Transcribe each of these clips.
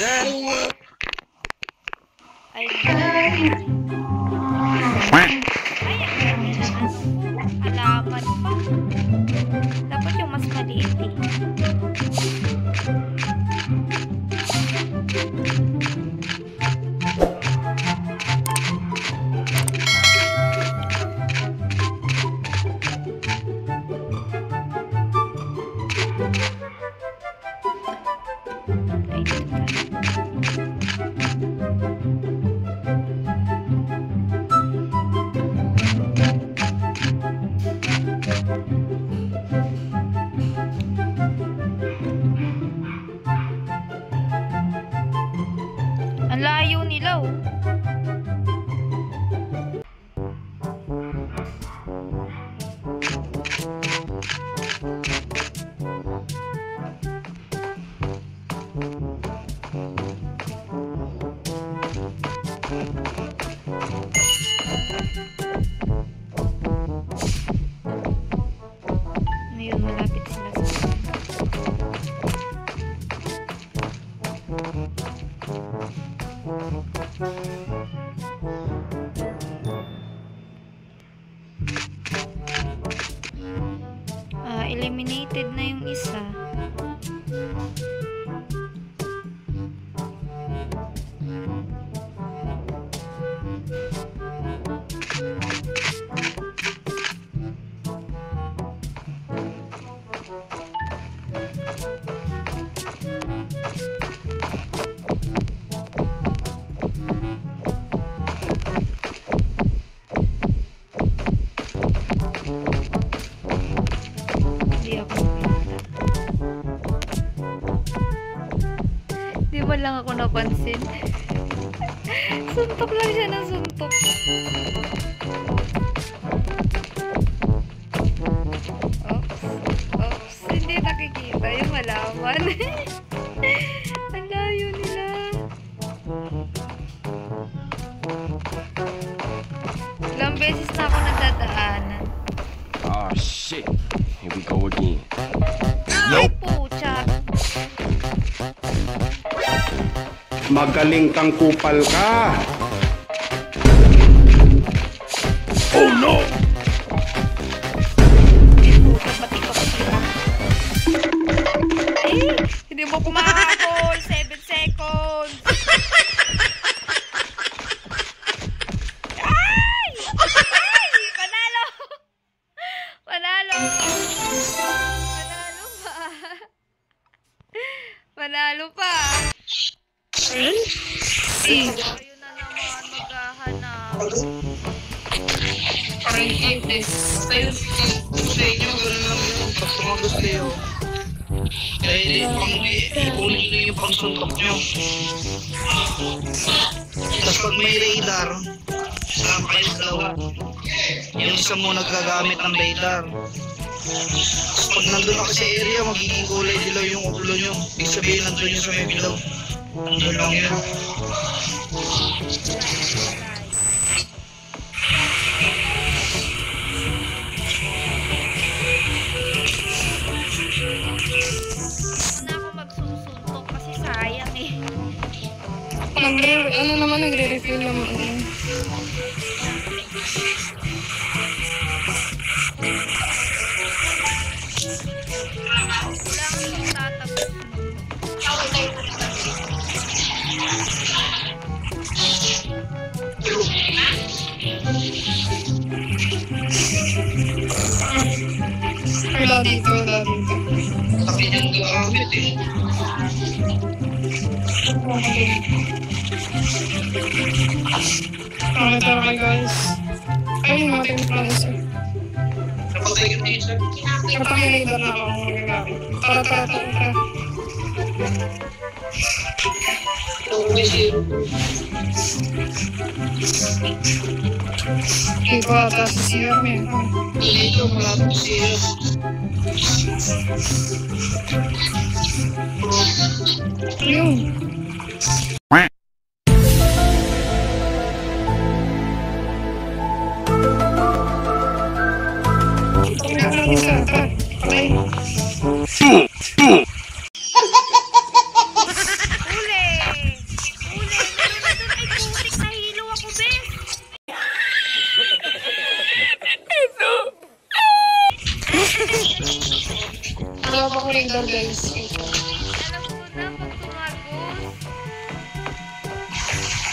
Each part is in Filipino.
Ay, halaman pa. Dapat yung mas maliit eh. Ang layo nila oh. Ngayon malapit sila sa eliminated na yung isa. Di ba lang ako napansin? Suntok lang siya ng suntok. Oops. Hindi nakikita yung halaman. Ang layo nila. Ilang beses na ako nagdadaanan. Oh shit. Here we go again. Ay, pucha. Magaling kang kupal ka. Oh no! Pati ka pa sila. Eh, hindi mo kumahabol. 7 seconds. Ay! Ay! Panalo! Panalo! Panalo pa. Panalo pa. Ayun na naman maghahanap. Parang hindi. Ayun, sa inyo, gano'n lang yun. Pag sumagot kayo. Kaya hindi, ipunin nyo yung pangsuntok nyo. Tapos pag may radar, sama kayo sa dalawa. Yung isa mo nagagamit ng radar. Tapos pag nandun ako sa area, magiging kulay dilaw yung ulo nyo. Ibig sabihin, nandun yung sa may bilaw. Nandun lang yun. Na ako magsusuntok kasi sayang eh. Nagre-refill naman ako. Kailangan yung tatapos mo. Wala dito. Tapi niyang gagamit eh. Tara guys. Ayun natin yung plans. Napatay yung teacher. Kapag-radar na ako. Tara. Iba ata sa CR eh. Dito, malapit siya. Ayun. Uli! Nagawa ko rin door guys. Alam ko na pag tumagos.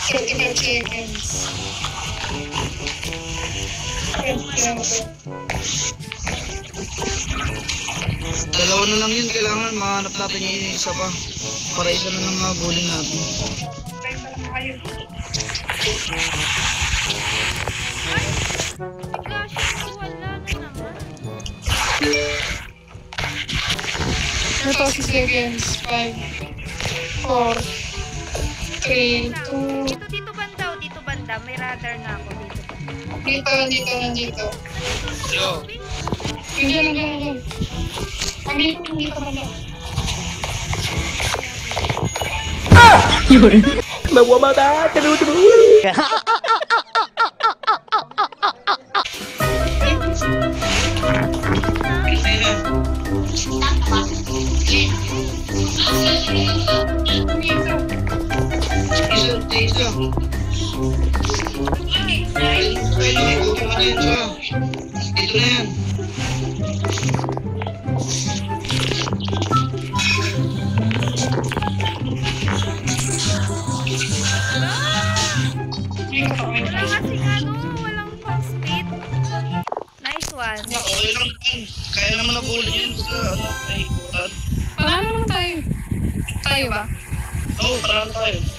35 seconds. Dalawa na lang yun, kailangan mahanap natin yung isa pa. Para isa na lang gulin natin. Gosh, wala na naman. Ito 6 seconds. 5, 4, 3, 2, Dito banda, dito banda. May radar na ako dito. dito. Hello? Nandiyan. Dito pa na. Isa. Dito na yan. Wala kasing ano, walang pang speed. Nice one. Okay lang yan. Kaya naman na bulin yun sa ano, ay ikutan. Paano naman tayo? Tayo ba? Oo, parang tayo.